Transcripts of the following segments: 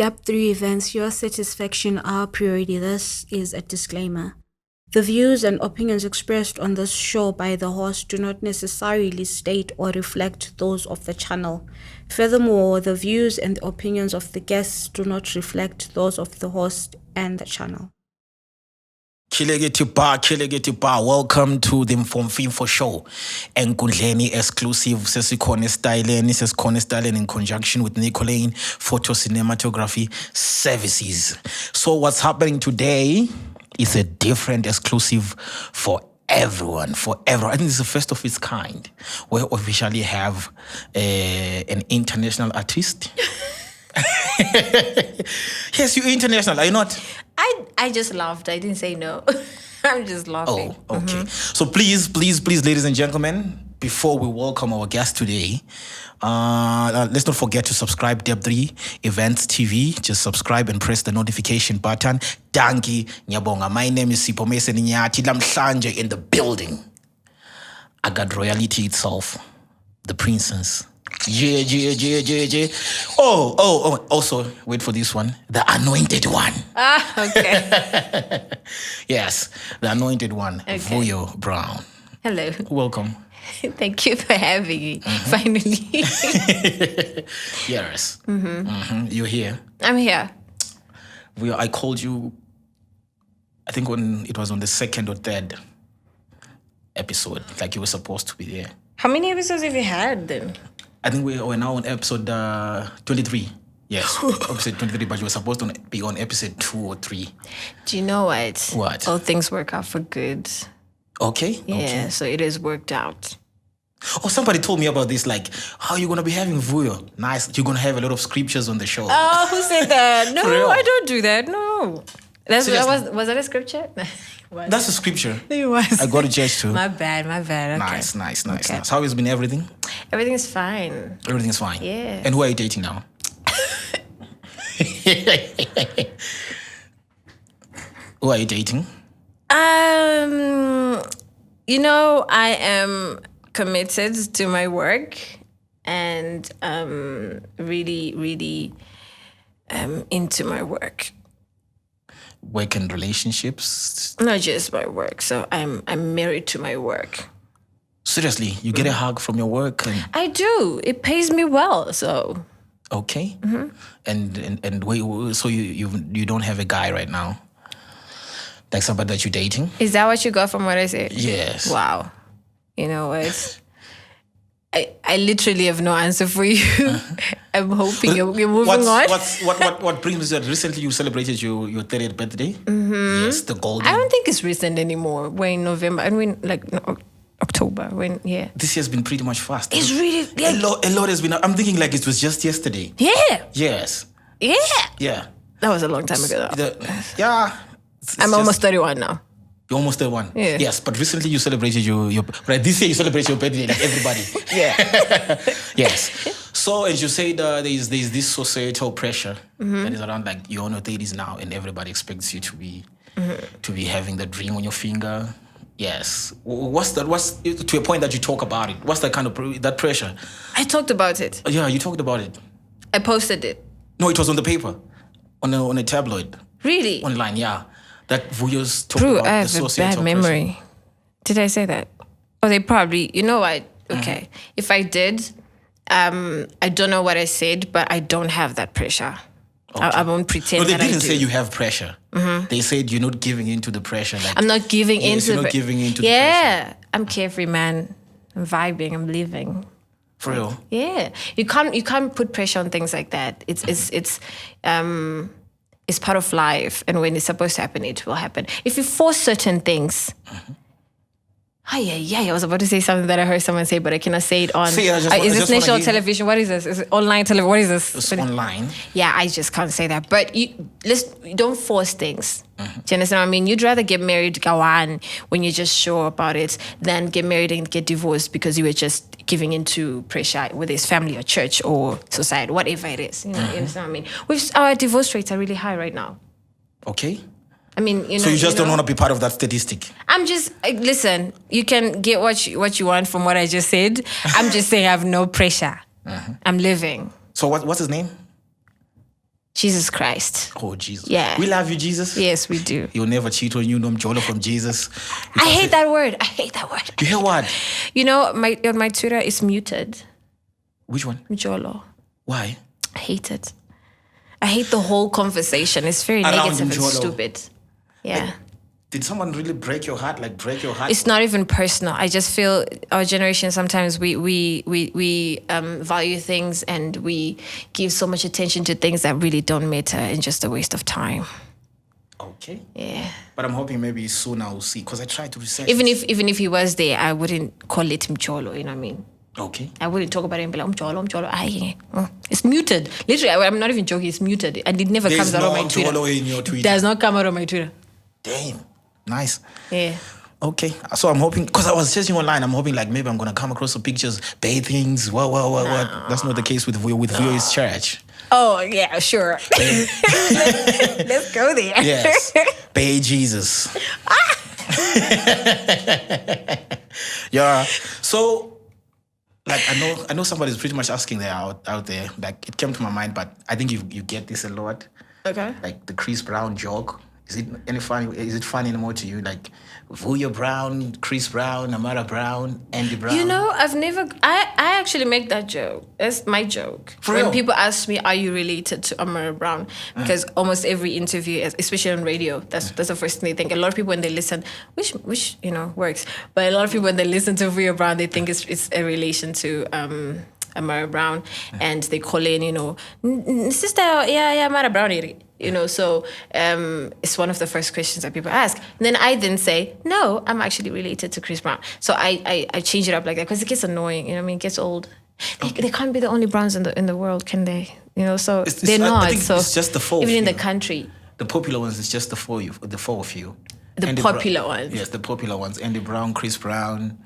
Step 3 events, your satisfaction, our priority. This is a disclaimer. The views and opinions expressed on this show by the host do not necessarily state or reflect those of the channel. Furthermore, the views and the opinions of the guests do not reflect those of the host and the channel. Kilegeti bar. Welcome to the Mfomfimfo show. Enkundleni exclusive sesikhona styleni in conjunction with Nicolane Photo Cinematography Services. So what's happening today is a different exclusive for everyone. I think it's the first of its kind. We officially have an international artist. Yes, you're international, are you not? I just laughed. I didn't say no. I'm just laughing. Oh, okay. Mm-hmm. So please, ladies and gentlemen, before we welcome our guest today, let's not forget to subscribe Deb3 Events TV. Just subscribe and press the notification button. Danki Nyabonga. My name is Sipho Nyati Lamhlanje in the building. I got royalty itself, the princess. Yeah. Oh, also, wait for this one. The anointed one. Okay. Yes, the anointed one. Okay. Vuyo Brown. Hello. Welcome. Thank you for having me, finally. Yes. You're here. I'm here. Vuyo, I called you, I think when it was on the second or third episode, like you were supposed to be there. How many episodes have you had then? I think we're now on episode 23. Yes, episode 23, but you were supposed to be on episode 2 or 3. Do you know what? What? All things work out for good. Okay. Yeah, okay. So it has worked out. Oh, somebody told me about this, like, how you're going to be having Vuyo. Nice. You're going to have a lot of scriptures on the show. Oh, who said that? No, I don't do that. No. Was that a scripture? That's a scripture. It was. I got a judge too. My bad. Okay. Nice. How has been everything? Everything is fine. Everything is fine? Yeah. And who are you dating now? Who are you dating? I am committed to my work and really into my work. Work and relationships? Not just my work. So I'm married to my work. Seriously, you get a hug from your work? I do. It pays me well, so. Okay. Mm-hmm. And wait, so you don't have a guy right now? Like somebody that you're dating? Is that what you got from what I said? Yes. Wow. You know what? I literally have no answer for you. I'm hoping you're moving on. What brings me to that? Recently you celebrated your 30th birthday. Mm-hmm. Yes, the golden. I don't think it's recent anymore. We're in November and October. This year's been pretty much fast. It's really a lot has been. I'm thinking like it was just yesterday. Yeah. Yes. Yeah. Yeah. That was a long time ago. Yeah. I'm almost 31 now. You're almost 31. Yeah. Yes, but recently you celebrated your right. This year you celebrate your birthday like everybody. Yeah. Yes. So as you said, there's this societal pressure that is around, like you're on your 30s now, and everybody expects you to be having the ring on your finger. Yes. What's to a point that you talk about it? What's that kind of that pressure? I talked about it. Yeah, you talked about it. I posted it. No, it was on the paper, on a tabloid. Really? Online, yeah. That Vuyo's talking about I the societal have a bad memory. pressure. Did I say that? Oh, they probably. You know what? Okay. If I did, I don't know what I said, but I don't have that pressure. Okay. I won't pretend. No, they that didn't I say you have pressure. Mm-hmm. They said you're not giving in to the pressure. Like, I'm not giving in to the pressure. Yeah, I'm carefree, man. I'm vibing. I'm living. For real? Yeah, you can't put pressure on things like that. It's part of life, and when it's supposed to happen, it will happen. If you force certain things, Yeah. I was about to say something that I heard someone say, but I cannot say it on. See, I just is this wanna national hear- television? What is this? Is it online television? What is this? It's online. Yeah, I just can't say that. But you don't force things. Do you understand what I mean? You'd rather get married, Gawan, when you're just sure about it, than get married and get divorced because you were just giving into pressure, whether it's family or church or society, whatever it is. You understand what I mean? Our divorce rates are really high right now. Okay. I mean, So you just don't want to be part of that statistic. I'm just listen. You can get what you want from what I just said. I'm just saying I have no pressure. I'm living. So what's his name? Jesus Christ. Oh, Jesus. Yeah. We love you, Jesus. Yes, we do. He'll never cheat on you, no Mjolo from Jesus. I hate that word. You hear what? You know, on my Twitter it's muted. Which one? Mjolo. Why? I hate it. I hate the whole conversation. It's very Around negative and Mjolo. stupid. Yeah. Did someone really break your heart? Like break your heart? It's not even personal. I just feel our generation sometimes we value things and we give so much attention to things that really don't matter and just a waste of time. Okay. Yeah. But I'm hoping maybe soon I'll see, because I tried to research. Even if he was there, I wouldn't call it Mjolo, you know what I mean? Okay. I wouldn't talk about it and be like, Mjolo. It's muted. Literally, I'm not even joking, it's muted. And it never There's comes out no on my Twitter. Mjolo in your Twitter. It does not come out on my Twitter. Damn. Nice. Yeah. Okay. So I'm hoping, because I was searching online, I'm hoping like maybe I'm going to come across some pictures, bathings, what. That's not the case with Vuyo. With Vuyo's church. Oh, yeah, sure. Let's go there. Yes. Bay Jesus. Yeah. So, like, I know somebody's pretty much asking there out there. Like, it came to my mind, but I think you get this a lot. Okay. Like the Chris Brown joke. Is it any funny? Is it funny anymore to you? Like Vuyo Brown, Chris Brown, Amara Brown, Andy Brown. You know, I actually make that joke. That's my joke. For when real? people ask me, "Are you related to Amara Brown?" Because almost every interview, especially on radio, that's the first thing they think. A lot of people when they listen, which works, but a lot of people when they listen to Vuyo Brown, they think it's a relation to Amara Brown, and they call in, sister, yeah, Amara Brown. So it's one of the first questions that people ask. And then I then say, no, I'm actually related to Chris Brown. So I change it up like that because it gets annoying. You know what I mean? It gets old. They can't be the only Browns in the world, can they? So they're not. I think so it's just the four. even of in you. the country. The popular ones is just the four of you. The Andy popular ones. Yes, the popular ones. Andy Brown, Chris Brown,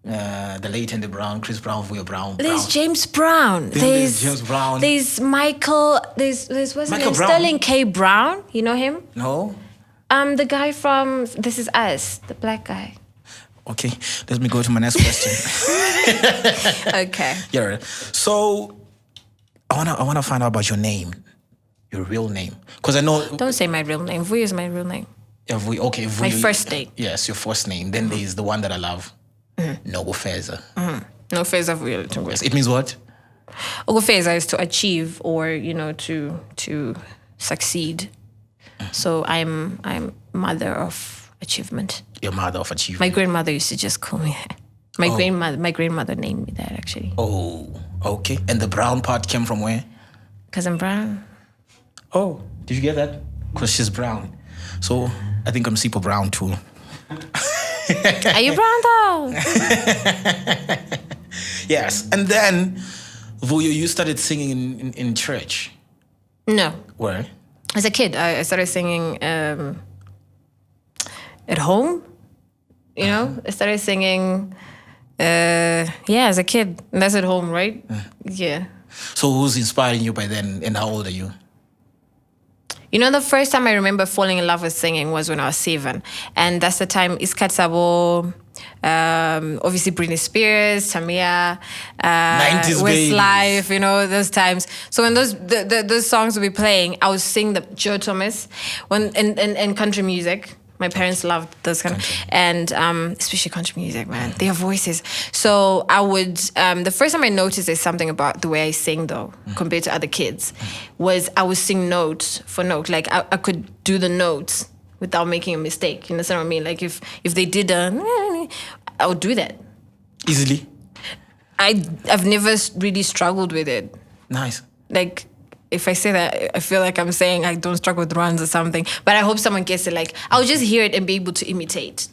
the late Andy Brown, Chris Brown, Vuyo Brown. There's James Brown. There's James Brown. There's Michael. There's what's his Michael name? Brown. Sterling K. Brown. You know him? No? The guy from This Is Us, the black guy. Okay, let me go to my next question. Okay. Yeah. So I wanna find out about your name, your real name, because I know. Don't say my real name. Vuyo is my real name. Yeah, Vuyo. My first name. Yes, your first name. Then there's the one that I love. No Feza. No Feza Vuyo. Yes, it means what? Ogofeza is to achieve or to succeed. So I'm mother of achievement. Your mother of achievement. My grandmother used to just call me that. My grandmother named me that actually. Oh, okay. And the brown part came from where? Because I'm brown. Oh, did you get that? Because she's brown. So I think I'm super brown too. Are you brown though? Yes. And then, Vuyo, you started singing in church. No. Where? As a kid, I started singing at home. I started singing, as a kid. And that's at home, right? Yeah. So who's inspiring you by then, and how old are you? The first time I remember falling in love with singing was when I was 7. And that's the time Iskatsabo, obviously Britney Spears, Tamia, 90s babies. Westlife, those times. So when those songs would be playing, I would sing the Joe Thomas and country music. My parents loved those kind of, and especially country music, man. Their voices. So I would, the first time I noticed there's something about the way I sing though, compared to other kids, was I would sing note for note. Like I could do the notes without making a mistake. You understand what I mean? Like if they did I would do that. Easily? I've never really struggled with it. Nice. Like, if I say that, I feel like I'm saying I don't struggle with runs or something. But I hope someone gets it. Like, I'll just hear it and be able to imitate.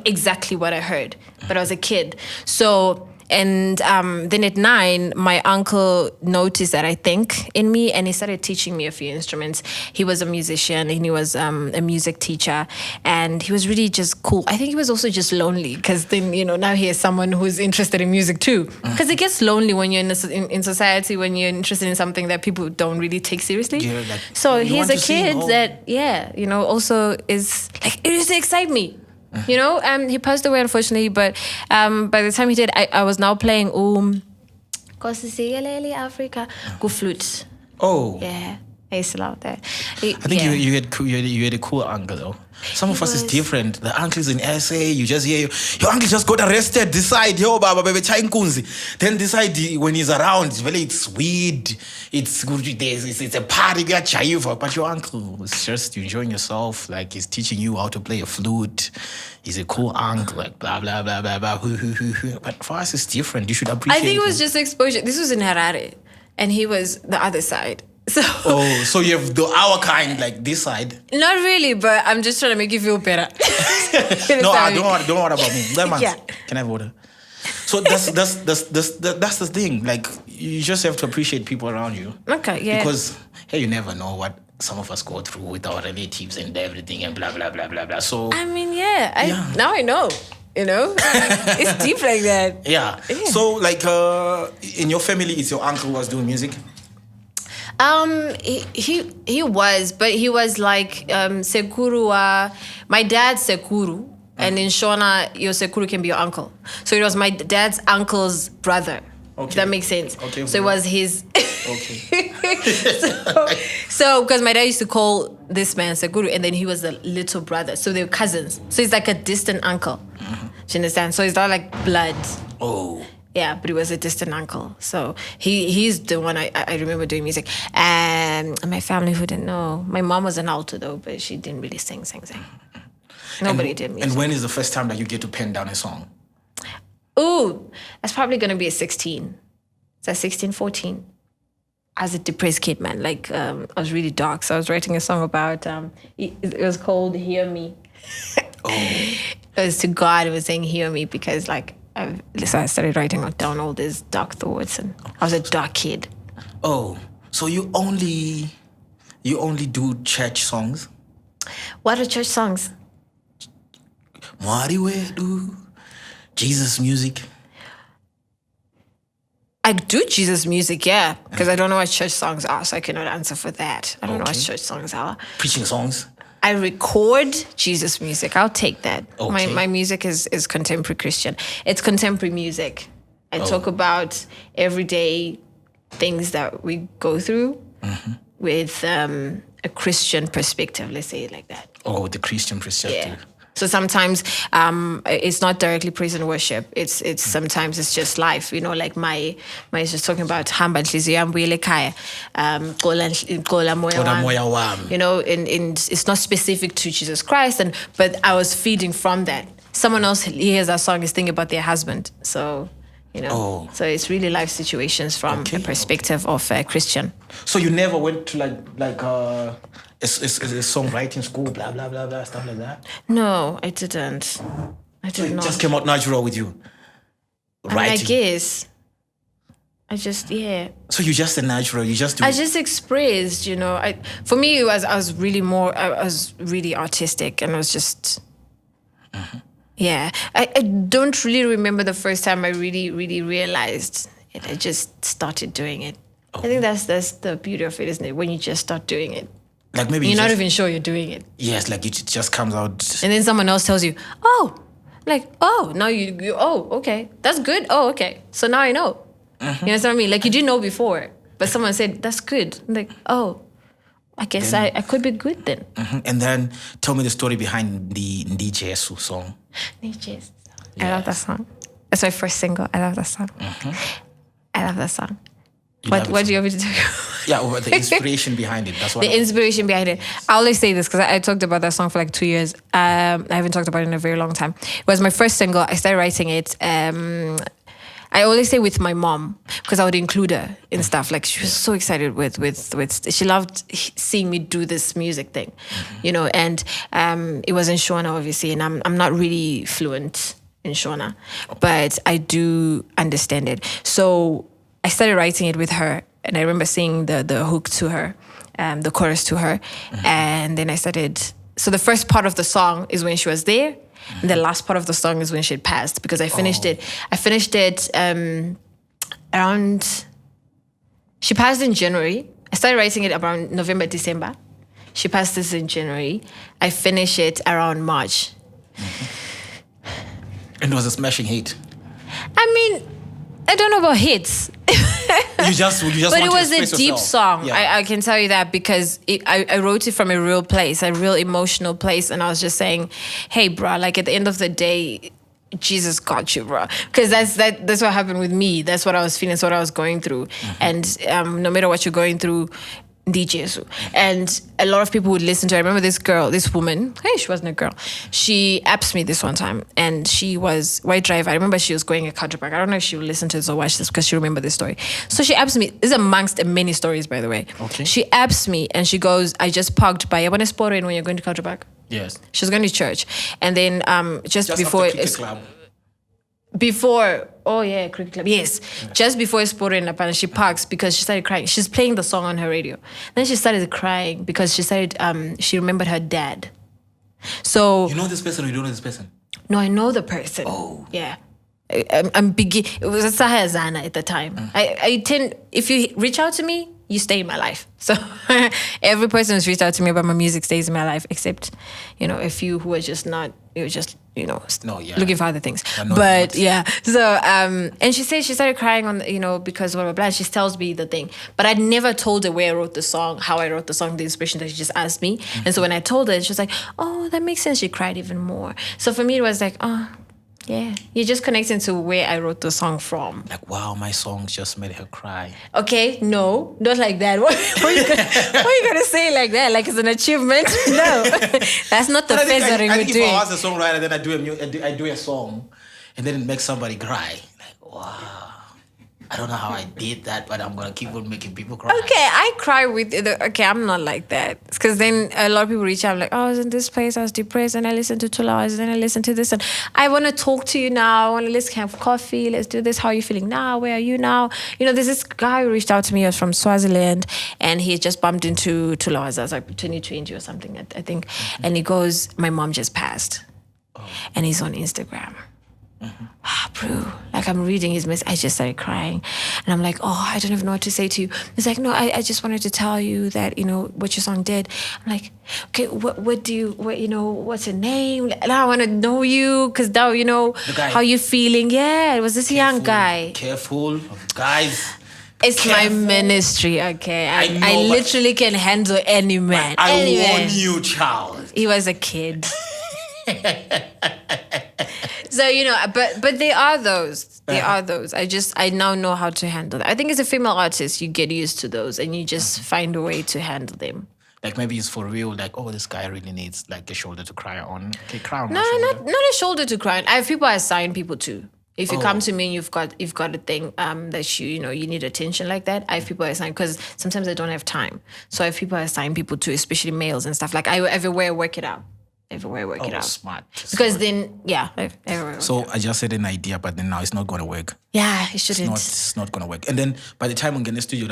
exactly what I heard, but I was a kid. So, and then at 9, my uncle noticed that, I think, in me, and he started teaching me a few instruments. He was a musician, and he was a music teacher, and he was really just cool. I think he was also just lonely, because then, now he is someone who's interested in music too. Because it gets lonely when you're in society, when you're interested in something that people don't really take seriously. Yeah, like, so you he's want a to sing, kid that, also is like, it used to excite me. He passed away, unfortunately, but by the time he did, I was now playing Africa flute. Oh, Yeah, I used to love that. I think you had a cool uncle though. Some of us is different. The uncles in SA, you just hear your uncle just got arrested. Decide, yo, baba, baby, Nkunzi. Then decide when he's around, it's weed, it's a party, got chaiva. But your uncle is just enjoying yourself, like he's teaching you how to play a flute. He's a cool uncle, like blah blah blah blah blah. But for us, it's different. You should appreciate. I think it was just exposure. This was in Harare, and he was the other side. So you have our kind, like this side. Not really, but I'm just trying to make you feel better. No, don't worry about me. Yeah. Can I have water? So that's the thing. Like, you just have to appreciate people around you. Okay, yeah. Because you never know what some of us go through with our relatives and everything and blah blah blah blah blah. So I mean, now I know. It's deep like that. Yeah. So like in your family, it's your uncle who was doing music? He was, but he was like Sekuru. My dad's Sekuru, and in Shona, your Sekuru can be your uncle. So it was my dad's uncle's brother. Okay. That makes sense. Okay. So it was his. Okay. So because my dad used to call this man Sekuru, and then he was the little brother. So they were cousins. So he's like a distant uncle. Mm-hmm. Do you understand? So it's not like blood. Oh. Yeah, but he was a distant uncle. So he's the one I remember doing music. And my family who didn't know. My mom was an alto though, but she didn't really sing. Nobody did music. And when is the first time that you get to pen down a song? Ooh, that's probably going to be at 16. It's at 16, 14. I was a depressed kid, man. Like, I was really dark. So I was writing a song about, it was called Hear Me. Oh. It was to God. It was saying, hear me, because like, so I started writing down all these dark thoughts, and I was a dark kid. Oh, so you only do church songs? What are church songs? Jesus music? I do Jesus music, yeah, because I don't know what church songs are, so I cannot answer for that. I don't know what church songs are. Preaching songs? I record Jesus music. I'll take that. Okay. My music is contemporary Christian. It's contemporary music. I talk about everyday things that we go through with a Christian perspective. Let's say it like that. Oh, the Christian perspective. Yeah. So sometimes it's not directly praise and worship. It's sometimes it's just life. Like my is just talking about hamba nhliziyo yami buyele ekhaya, qola moya wami. And it's not specific to Jesus Christ, but I was feeding from that. Someone else hears that song is thinking about their husband. So so it's really life situations from a perspective of a Christian. So you never went to like a songwriting school, blah blah blah blah, stuff like that? No, I didn't. I did not. It just came out natural with you. Writing. I guess. I just So you just a natural. You just do. I just expressed. For me, I was really artistic, and I was just. Yeah, I don't really remember the first time I really, really realized it. I just started doing it. I think that's the beauty of it, isn't it? When you just start doing it. Like maybe you're not even sure you're doing it. Yes, like it just comes out. And then someone else tells you, now you okay, that's good. Oh, okay, so now I know. You know what I mean? Like you didn't know before, but someone said that's good. I'm like, oh, I guess I could be good then. And then tell me the story behind the Ndijesu song. Yes. I love that song. That's my first single. I love that song. I love that song. What do you want me to tell you? Yeah, the inspiration behind it. That's what the inspiration behind it. I always say this because I talked about that song for like 2 years. I haven't talked about it in a very long time. It was my first single. I started writing it. I always say with my mom, because I would include her in stuff. Like she was so excited with she loved seeing me do this music thing, and it was in Shona, obviously, and I'm not really fluent in Shona, but I do understand it. So I started writing it with her, and I remember singing the hook to her, the chorus to her, and then I started. So the first part of the song is when she was there, and the last part of the song is when she had passed, because I finished it. I finished it around. She passed in January. I started writing it around November, December. She passed this in January. I finished it around March. And it was a smashing hit. I mean, I don't know about hits. You just but it was a deep song. Yeah. I can tell you that, because I wrote it from a real place, a real emotional place, and I was just saying, hey, bruh, like at the end of the day, Jesus got you, bruh. Because that's what happened with me. That's what I was feeling. That's what I was going through. And no matter what you're going through, DJ. And a lot of people would listen to her. I remember this woman, hey, she wasn't a girl. She apps me this one time, and she was white driver. I remember she was going a Kajapak. I don't know if she would listen to this or watch this, because she remember this story. So she apps me. This is amongst many stories, by the way. Okay. She apps me and she goes, I just parked by Yabanesporo when you're going to Kajapak. Yes. She was going to church. And then just before after cricket club. Cricket club. Yes. Just before Esporo in Lapan, she parks because she started crying. She's playing the song on her radio. Then she started crying because she remembered her dad. So You know this person or you don't know this person? no, I know the person. Oh. Yeah. I'm begin. It was a Sahazana at the time. I tend, if you reach out to me, you stay in my life. So every person who's reached out to me about my music stays in my life, except, a few who are just not, looking for other things. But yeah, so, and she said she started crying on, because blah, blah, blah. She tells me the thing, but I'd never told her where I wrote the song, how I wrote the song, the inspiration that she just asked me. And so when I told her, she was like, oh, that makes sense. She cried even more. So for me, it was like, oh, yeah, you're just connecting to where I wrote the song from. Like, wow, my songs just made her cry. Okay, no, not like that. What are you gonna say like that? Like it's an achievement? No, that's not the feathering I we're think doing. if I was a songwriter, then I do a song, and then it makes somebody cry. Like, wow. I don't know how I did that, but I'm gonna keep on making people cry. Okay, I cry with okay, I'm not like that. Because then a lot of people reach out, like, oh, I was in this place, I was depressed, and I listened to 2 hours, and then I listened to this, and I want to talk to you now. Let's have coffee, let's do this. How are you feeling now? Where are you now? There's this guy who reached out to me. He was from Swaziland, and he just bumped into 2 hours. I was like 2020 or something, I think. And he goes, my mom just passed. And he's on Instagram. Bro, like I'm reading his message, I just started crying, and I'm like, oh, I don't even know what to say to you. He's like, no, I just wanted to tell you that what your song did. I'm like, okay, what's your name? And I want to know you, because now how you feeling. Yeah, it was this young guy. Careful, guys. It's my ministry, okay. I literally can handle any man. I warn you, child. He was a kid. So, but there are those. There are those. I now know how to handle that. I think as a female artist, you get used to those and you just find a way to handle them. Like maybe it's for real, like, oh, this guy really needs like a shoulder to cry on. Okay, cry on No, my shoulder. not a shoulder to cry on. I have people I assign people to. If you come to me and you've got a thing that you need attention like that, I have people I assign, because sometimes I don't have time. So I have people I assign people to, especially males and stuff. Like everywhere I work it out. Everywhere I work it out. Smart. Because then, yeah, everywhere. So I just said an idea, but then now it's not going to work. Yeah, it shouldn't. It's not going to work. And then by the time I'm in the studio,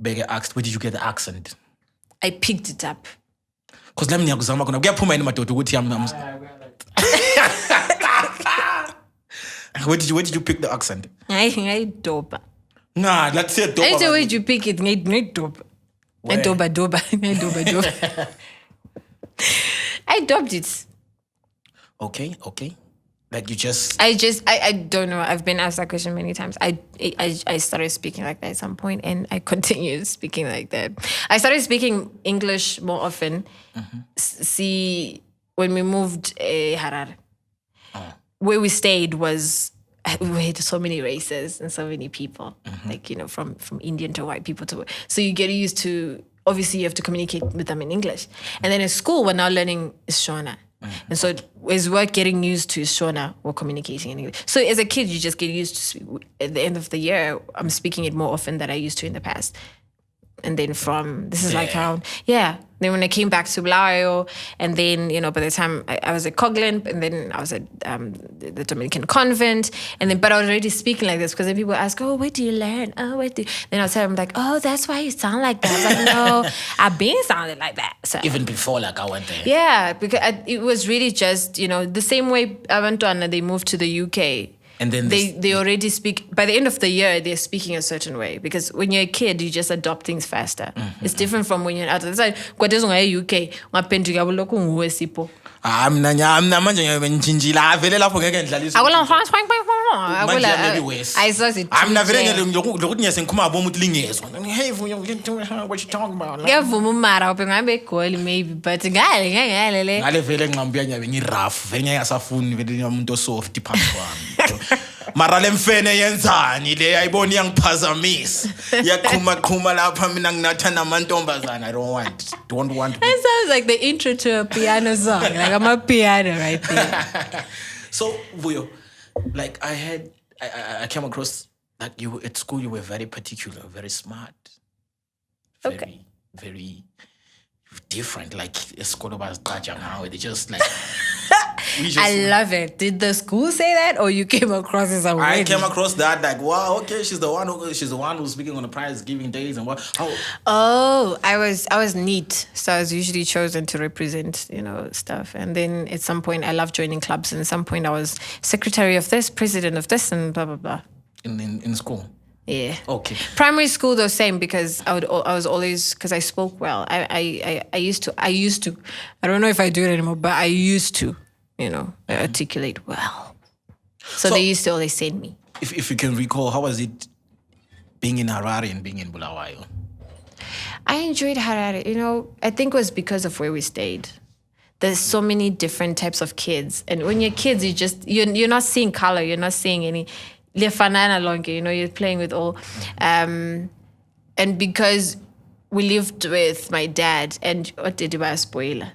Bega asked, where did you get the accent? I picked it up. Because let me know, I'm going to get Puma in my toto. Where did you pick the accent? I dope. Nah, let's say dope. I say where did you pick it? I dope. I dope. I doped it. Okay. Like you just... I don't know. I've been asked that question many times. I started speaking like that at some point, and I continued speaking like that. I started speaking English more often. See, when we moved Harare, where we stayed was... We had so many races and so many people, like, from Indian to white people to... So you get used to... Obviously, you have to communicate with them in English. And then in school, we're now learning Shona. And so it's worth getting used to Shona or communicating in English. So as a kid, you just get used to, at the end of the year, I'm speaking it more often than I used to in the past. And then this is like around, Then when I came back to Blayo, and then, by the time I was at Coglan, and then I was at the Dominican convent, and then, but I was already speaking like this, because then people ask, oh, where do you learn? Oh, where do you? Then I'll tell them, like, oh, that's why you sound like that. I was like, no, I've been sounding like that. So Even before, like, I went there. yeah, because it was really just, the same way I went to and they moved to the UK. And then they already speak, by the end of the year, they're speaking a certain way. Because when you're a kid, you just adopt things faster. It's different from when you're out of the side. UK, I'm manje ngiyabentshintshila avele lapho ngeke ngidlalise I'm not very lokuthi ngiyasengikhuluma bomu ukuthi lingezwa hey what you talking about ngiyavuma umara ngabe egoli maybe but ngale vele ngiqambuya ngiyabe ngirafu vele ngeke ngasafuni vele umuntu osoft phansi kwami mara lemfene yenzani le ayibona iyangiphazamisa yaqhuma lapha mina nginatha namantombazana I don't want That sounds like the intro to a piano song. Like I'm a piano right there. So Vuyo, like I came across like you at school you were very particular, very smart. Very different, like a school about now. They just like I love it. Did the school say that, or you came across as a I came across that like, wow, okay, she's the one who's speaking on the prize giving days and what? Oh, I was neat, so I was usually chosen to represent, stuff. And then at some point, I loved joining clubs, and at some point, I was secretary of this, president of this, and blah blah blah. In school. Yeah. Okay. Primary school though, same, because I was always, because I spoke well. I used to. I don't know if I do it anymore, but I used to. Articulate well. So they used to always send me. If you can recall, how was it being in Harare and being in Bulawayo? I enjoyed Harare. I think it was because of where we stayed. There's so many different types of kids. And when you're kids, you're not seeing color. You're not seeing any... You're playing with all. And because we lived with my dad, and what did I spoiler?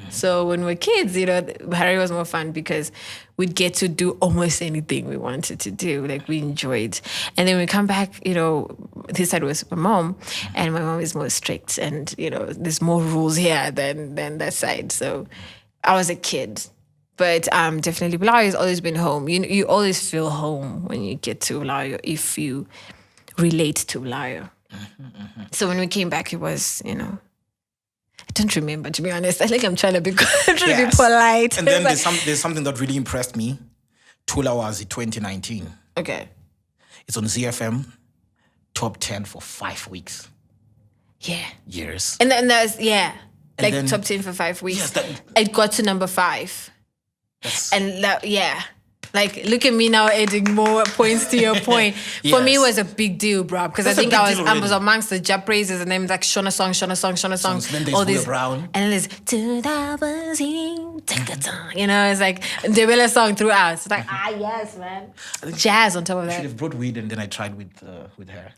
So when we're kids, Harare was more fun because we'd get to do almost anything we wanted to do. Like we enjoyed. And then we come back, this side was my mom, and my mom is more strict, and there's more rules here than that side. So I was a kid. But definitely Bulawayo has always been home. You always feel home when you get to Bulawayo if you relate to Bulawayo. So when we came back, it was, I don't remember, to be honest. I think I'm trying to be polite. And then there's something that really impressed me. Tulawazi 2019. Okay. It's on ZFM, top 10 for 5 weeks. Yeah. Years. And then there's, And then, top 10 for 5 weeks. Yes, it got to number 5. And like, look at me now adding more points to your point. For me, it was a big deal, bro. Because I think I was amongst the Jap praises, and then like Shona songs. Then there's Vuyo Brown. And then there's it's like the Bella song throughout. It's like, yes, man. Jazz on top of I that. should have brought weed, and then I tried with her.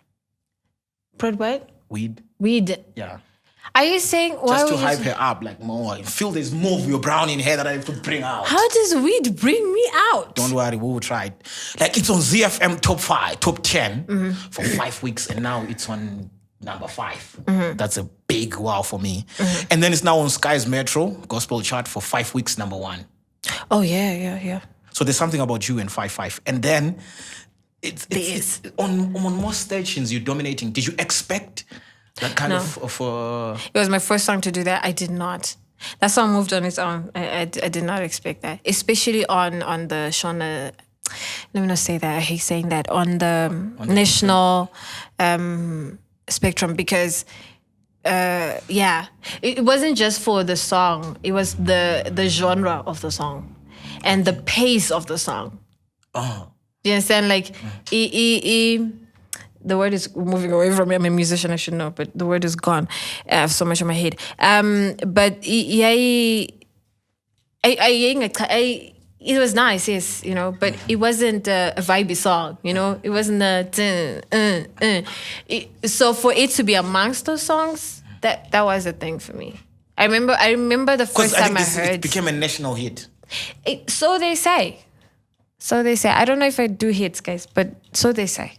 Brought what? Weed. Yeah. Are you saying just to hype her up like more? I feel there's more Vuyo Brown in her that I have to bring out. How does weed bring me out? Don't worry, we will try it. Like it's on ZFM top 10 for 5 weeks, and now it's on number 5. That's a big wow for me. And then it's now on Sky's Metro Gospel Chart for 5 weeks, number 1. Oh yeah. So there's something about you and 5-5, and then it's on most stations you're dominating. Did you expect that kind of It was my first song to do that. I did not. That song moved on its own. I did not expect that. Especially on the Shona, let me not say that. I hate saying that. On the national spectrum, because it wasn't just for the song. It was the genre of the song and the pace of the song. Oh. Do you understand? Like, the word is moving away from me. I'm a musician, I should know, but the word is gone. I have so much in my head. But it was nice, yes, but it wasn't a vibey song, It wasn't so for it to be amongst those songs, that was a thing for me. I remember the Because first I time think I heard. it became a national hit. So they say. So they say. I don't know if I do hits, guys, but so they say.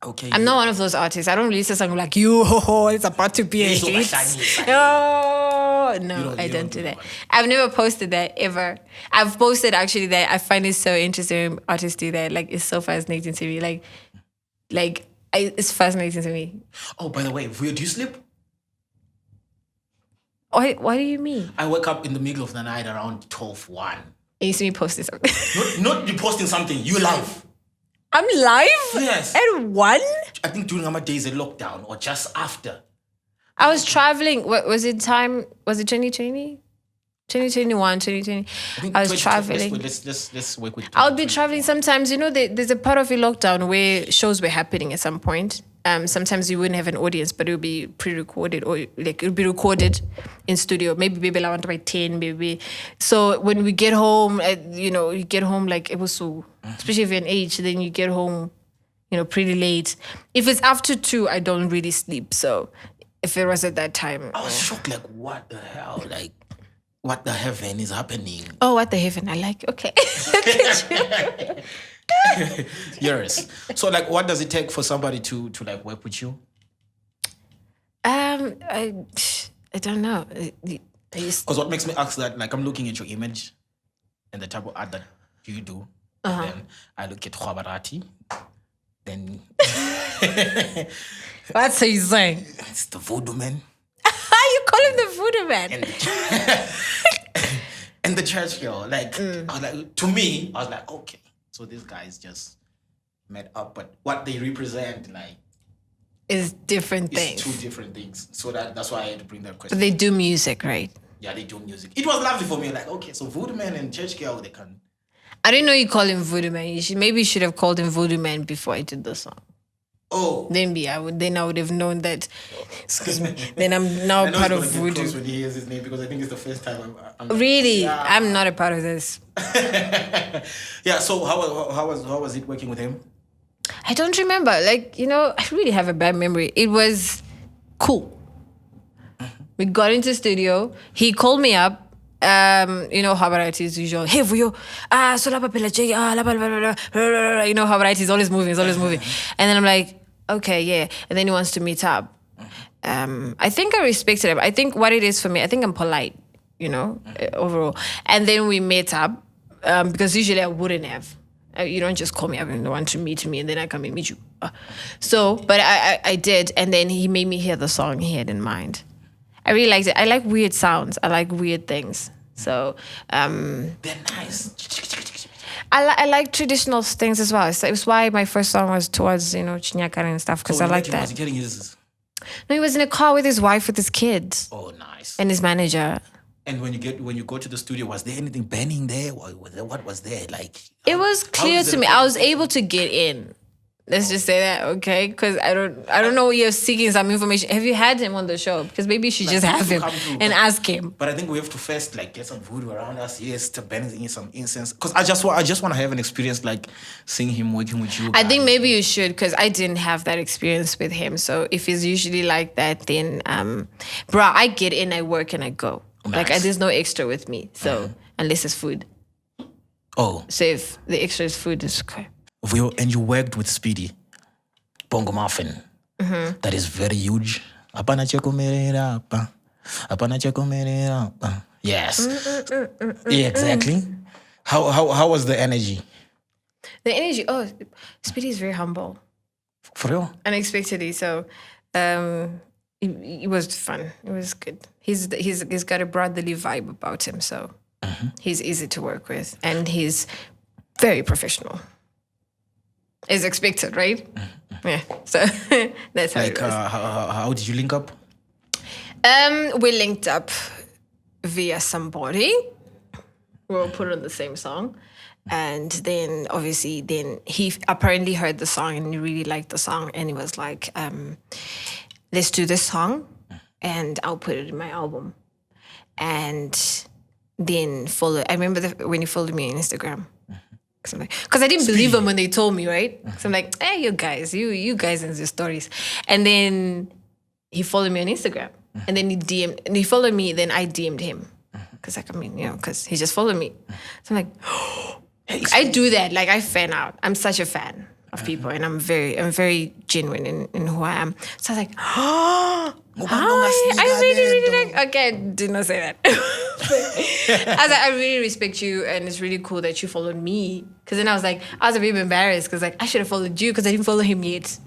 Okay. I'm not one of those artists. I don't release a song like, it's about to be a so hit. shiny. No, I don't do that. that. I've never posted that ever. I've posted actually that I find it so interesting when artists do that. Like, it's so fascinating to me. It's fascinating to me. Oh, by the way, Vuyo, do you sleep? What do you mean? I wake up in the middle of the night around 12, 1. And you see me posting something. Not you posting something, you live. I'm live? Yes. At 1? I think during our days of lockdown or just after. I was traveling. What was it? 2020? 2021, 2020. I was traveling. Let's work with. I would be traveling sometimes. There's a part of a lockdown where shows were happening at some point. Sometimes you wouldn't have an audience, but it would be pre-recorded or like it would be recorded in studio. Maybe I want to by 10, maybe. So when we get home, you get home like it was so, especially if you're an age, then you get home, pretty late. If it's after 2, I don't really sleep. So if it was at that time. I was shocked, like, what the hell? Like, what the heaven is happening? Oh, what the heaven? I like, okay. Yes. So, like, what does it take for somebody to like work with you? I don't know. Because what makes me ask that, like, I'm looking at your image and the type of art that you do. And then I look at Hwabaraty. Then What's he saying? it's the voodoo man. You call him the voodoo man? And the church girl. Like, I was like, to me, I was like, okay. So these guys just met up, but what they represent, like, Is different is things. 2 different things. So that's why I had to bring that But question. they do music, right? Yeah, they do music. It was lovely for me. Like, okay, so voodoo man and church girl, they can. I didn't know you call him voodoo man. Maybe you should have called him voodoo man before I did the song. Oh. Then I would have known that. Excuse me. Then I'm now I know part he's of gonna get voodoo. close when he hears his name because I think it's the first time I'm Really, Yeah. I'm not a part of this. Yeah. So how was it working with him? I don't remember. Like, I really have a bad memory. It was cool. We got into the studio. He called me up. Hwabaraty is usual. Hey, Vuyo. So lapa pela jay. Hwabaraty is always moving. And then I'm like, okay, yeah. And then he wants to meet up. I think I respected him. I think what it is for me, I think I'm polite, overall. And then we met up because usually I wouldn't have. You don't just call me up and want to meet me and then I come and meet you. But I did. And then he made me hear the song he had in mind. I really liked it. I like weird sounds. I like weird things. So They're nice. I like traditional things as well. So it was why my first song was towards, Chinyakare and stuff, because I like that. Was he getting his? No, he was in a car with his wife, with his kids. Oh, nice. And his manager. And when you go to the studio, was there anything burning there? What was there? Like, It was clear to me. I was able to get in. Let's just say that, okay? Because I don't know. You're seeking some information. Have you had him on the show? Because maybe you should just have him and ask him. But I think we have to first like get some voodoo around us. Yes, to burn some incense. Because I just want to have an experience like seeing him working with you. I think maybe you should, because I didn't have that experience with him. So if he's usually like that, then I get in, I work, and I go. Nice. Like there's no extra with me. So unless it's food. Oh. So if the extra is food, it's okay. And you worked with Speedy, Bongo Muffin. That is very huge. Apana chekomerera apa. Apana chekomerera apa. Yes. Yeah, exactly. How was the energy? The energy. Oh, Speedy is very humble. For real? Unexpectedly. So it was fun. It was good. He's got a brotherly vibe about him. So he's easy to work with. And he's very professional. Is expected, right? Yeah. So that's how Like, it was. how did you link up? We linked up via somebody. We were put on the same song. And then obviously he apparently heard the song and he really liked the song. And he was like, let's do this song and I'll put it in my album. And then I remember when he followed me on Instagram. Because I didn't believe them when they told me, right? So I'm like, hey, you guys and your stories. And then he followed me on Instagram. and then he followed me. Then I DM'd him because because he just followed me. So I'm like, I do that. Like I fan out. I'm such a fan of people, and I'm very genuine in who I am. So I was like, hi, I really like. Okay, did not say that. I was like, I really respect you, and it's really cool that you followed me. Because then I was a bit embarrassed because I should have followed you because I didn't follow him yet.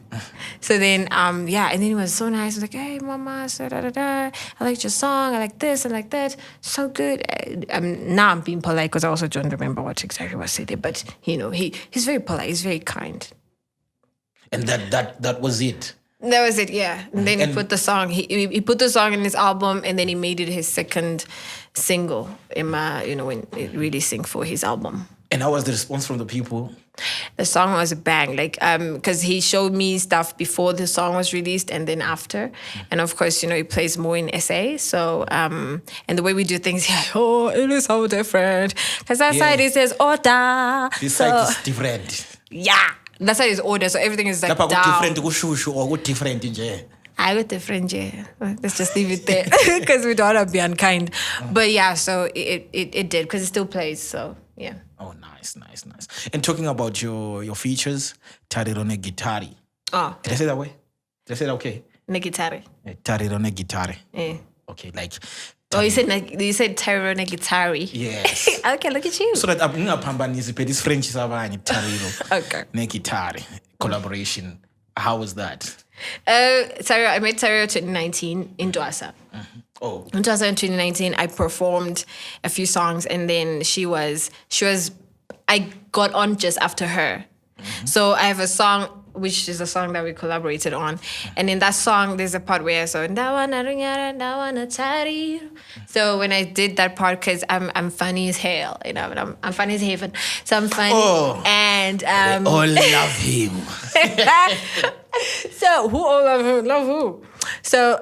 So then, and then he was so nice. I was like, hey, mama, so I liked your song. I like this, I like that. So good. Now I'm being polite because I also don't remember what exactly was said there. But he's very polite. He's very kind. And that was it. That was it, yeah. And then he put the song. He put the song in his album, and then he made it his second single. When it releasing for his album. And how was the response from the people? The song was a bang, because he showed me stuff before the song was released and then after. And of course, he plays more in SA. So, and the way we do things, it is so different. Because that side it says order. This side is different. Yeah. That side is order, so everything is like down. Different or different in I got different, yeah. Let's just leave it there because we don't want to be unkind. But yeah, so it did because it still plays. So yeah. Oh, nice. And talking about your features, Tariro neGitare. Oh, did I say that way? Did I say that okay? neGitare. Tariro neGitare. Yeah. Okay, like. Oh, you said Tariro neGitare. Yes. Okay, look at you. So that I'm not pambanisi, but this French is Tariro. Okay. neGitare collaboration. How was that? Tariro, I met Tariro 2019 in Dwasa. Oh. In 2019, I performed a few songs, and then she was. I got on just after her. So I have a song, which is a song that we collaborated on. And in that song, there's a part where I saw, so when I did that part, because I'm funny as hell, but I'm funny as heaven. So I'm funny. Oh, and they all love him. So who all love who? Love who? So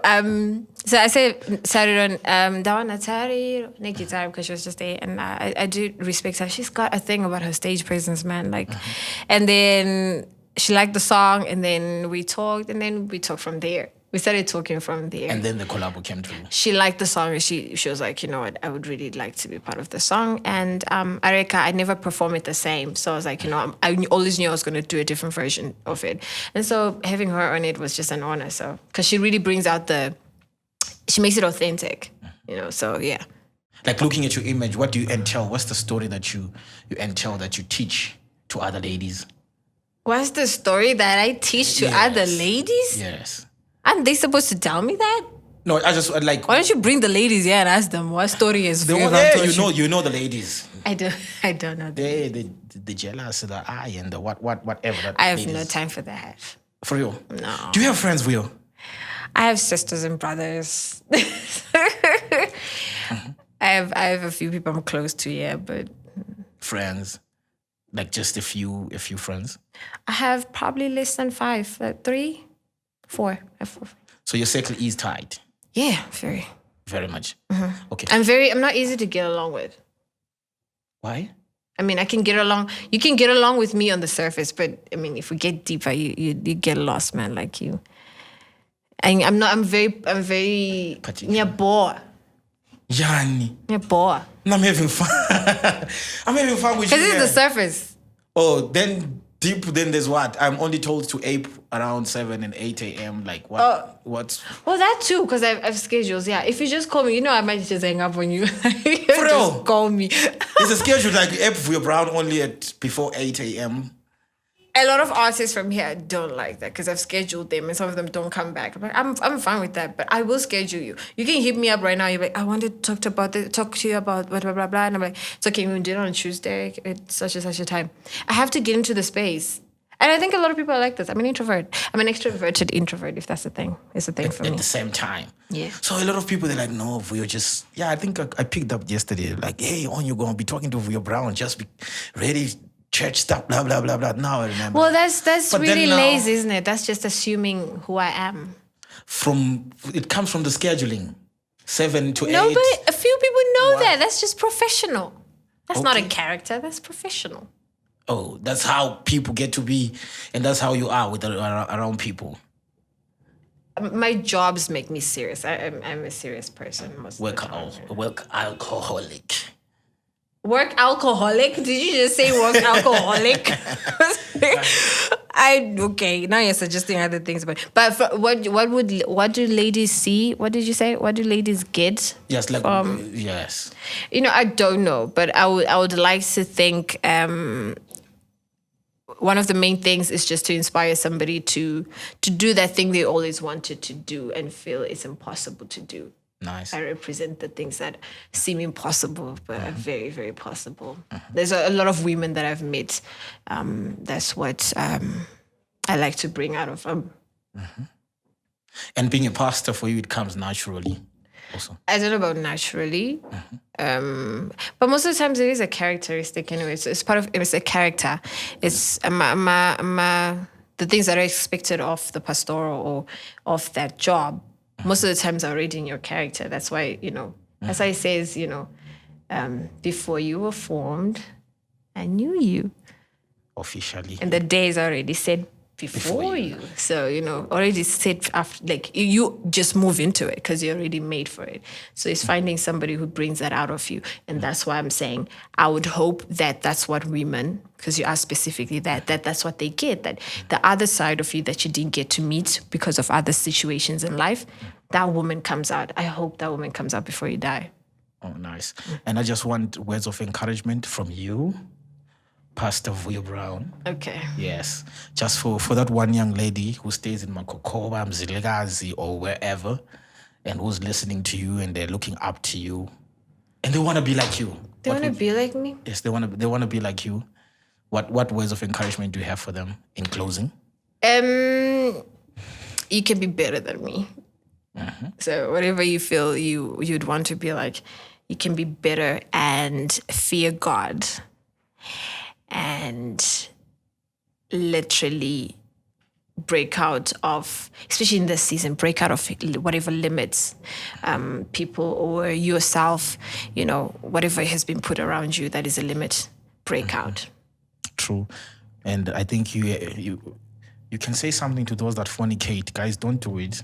so I said Tariro, Tariro neGitare because she was just there, and I do respect her. She's got a thing about her stage presence, man. And then she liked the song, and then we talked, from there. We started talking from there. And then the collab came through. She liked the song, and she was like, you know what, I would really like to be part of the song. And I never perform it the same. So I was like, I always knew I was going to do a different version of it. And so having her on it was just an honor. So, because she really brings out she makes it authentic, so yeah. Like looking at your image, what do you entail? What's the story that you entail that you teach to other ladies? What's the story that I teach to other ladies? Yes. Aren't they supposed to tell me that? No, I just like. Why don't you bring the ladies here and ask them what story is? You know the ladies. I don't know. The jealous, the eye, and the whatever. I have no time for that. For real? No. Do you have friends, Vuyo? I have sisters and brothers. I have a few people I'm close to, yeah, but friends, like just a few friends. I have probably less than 5, like 3, 4. So your circle is tight. Yeah, very much. Okay. I'm not easy to get along with. Why? I mean, I can get along. You can get along with me on the surface, but I mean, if we get deeper, you get lost, man. Like you. And I'm very particular. Bored. Yani. Bored. I'm having fun. I'm having fun with you. Because it's the surface. Oh, then deep, then there's what? I'm only told to ape around 7 and 8 a.m. Like what? What's? Well, that too, because I've schedules. Yeah, if you just call me, I might just hang up on you. For real? Just call me. There's a schedule like you ape Vuyo Brown only at before 8 a.m. A lot of artists from here don't like that because I've scheduled them and some of them don't come back. I'm fine with that, but I will schedule you. You can hit me up right now. You're like, I want to talk to you about blah, blah, blah, blah. And I'm like, it's okay, we can do it on Tuesday at such and such a time. I have to get into the space. And I think a lot of people are like this. I'm an introvert. I'm an extroverted introvert, if that's the thing. It's a thing for me. At the same time. Yeah. So a lot of people, they're like, no, Vuyo just... Yeah, I think I picked up yesterday. Like, hey, you're going to be talking to Vuyo Brown. Just be ready... Church stuff, blah, blah, blah, blah. Now I remember. Well, that's really lazy, isn't it? That's just assuming who I am. It comes from the scheduling. 7 to 8. No, but a few people know that. That's just professional. That's not a character. That's professional. Oh, that's how people get to be. And that's how you are with around people. my jobs make me serious. I'm a serious person most of the time. Work alcoholic. Work alcoholic? Did you just say work alcoholic? Okay. Now you're suggesting other things, but what do ladies see? What did you say? What do ladies get? Yes, yes. I don't know, but I would like to think one of the main things is just to inspire somebody to do that thing they always wanted to do and feel it's impossible to do. Nice. I represent the things that seem impossible, but are very, very possible. There's a lot of women that I've met. That's what I like to bring out of them. And being a pastor for you, it comes naturally also. I don't know about naturally, but most of the times it is a characteristic anyway. So it's a character. It's the things that are expected of the pastoral or of that job. Most of the times are already in your character. That's why, as I says, before you were formed, I knew you. Officially. And the days already said before you. So, already said after, like, you just move into it because you're already made for it. So it's finding somebody who brings that out of you. And that's why I'm saying I would hope that that's what women, because you asked specifically that's what they get, that the other side of you that you didn't get to meet because of other situations in life, that woman comes out. I hope that woman comes out before you die. Oh, nice. And I just want words of encouragement from you, Pastor Vuyo Brown. Okay. Yes. Just for that one young lady who stays in Makokoba, Mzilikazi, or wherever, and who's listening to you and they're looking up to you. And they want to be like you. They want to be like me? Yes, they want to be like you. What words of encouragement do you have for them in closing? You can be better than me. So whatever you feel you'd want to be like, you can be better and fear God and literally break out of, especially in this season, break out of whatever limits people or yourself, whatever has been put around you that is a limit, break out. True. And I think you can say something to those that fornicate. Guys, don't do it.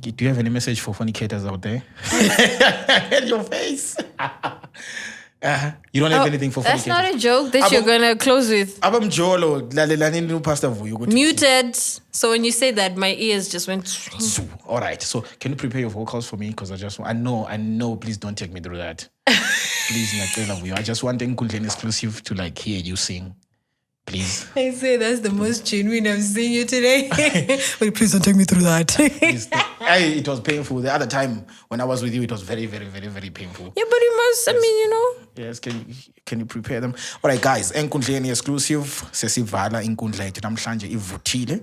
Do you have any message for fornicators out there? In your face. You don't have anything for fornicators? That's not a joke that you're going to close with. Mjolo, Pastor Vuyo. Muted. So when you say that, my ears just went... All right. So can you prepare your vocals for me? Because I know, please don't take me through that. Please, I just want Enkundleni exclusive to hear you sing. Please. I say that's the most genuine I've seen you today. But please don't take me through that. It was painful. The other time when I was with you, it was very, very, very, very painful. Yeah, but you must, Yes, can you prepare them? All right, guys. Enkundleni exclusive. Sesivala Enkundleni namhlanje ivutile.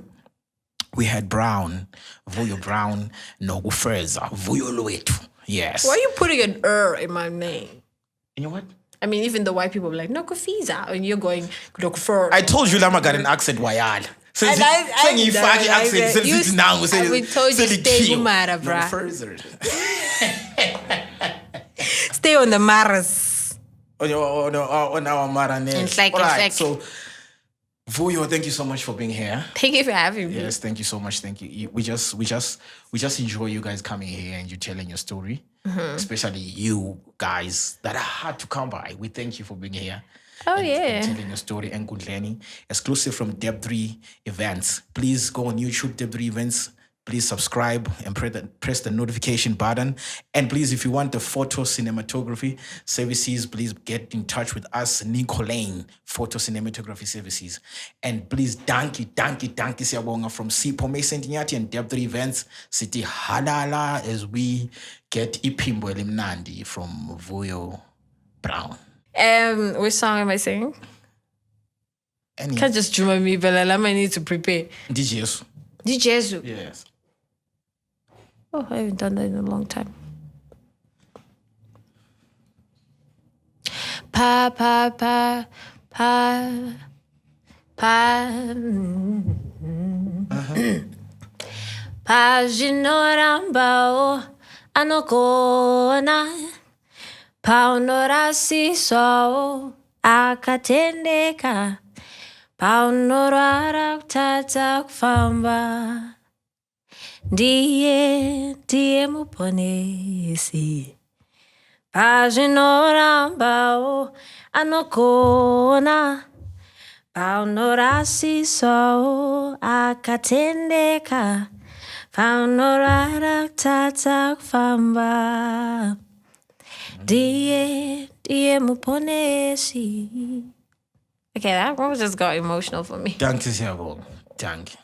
We had Vuyo Brown, Nokufeza, Vuyo Lwethu. Yes. Why are you putting an in my name? You know what? I mean, even the white people are like, Nokufiza, and you're going, Nokufer. I told you Lama got an accent, Wayal. We told you stay Gumara, bruh. Stay on the Maras. On our Maranes. All right, so Vuyo, thank you so much for being here. Thank you for having me. Yes, thank you so much. Thank you. We just enjoy you guys coming here and you telling your story. Especially you guys that are hard to come by. We thank you for being here. And telling your story. Enkundleni, exclusive from Deb3 Events. Please go on YouTube, Deb3 Events. Please subscribe and press the notification button. And please, if you want the photo cinematography services, please get in touch with us, neGitare Photo Cinematography Services. And please, danki siyabonga from Sipho Mason Tinyati and Deb3 Events. City Halala as we get Ipimbo Elimnandi from Vuyo Brown. Which song am I singing? Can't just join me, but I need to prepare. DJs. Yes. Oh, I haven't done that in a long time. Pa, pa, pa, pa, pa. Pajinoramba anokona paunorasi so akatendeka paunorara kutata kufamba ndiye muponesi. Pajinoramba o anokona. Paunorasisa o akatendeka. Paunorara tata kufamba. Ndiye muponesi. Okay, that one just got emotional for me. Danke sehr wohl. Danke.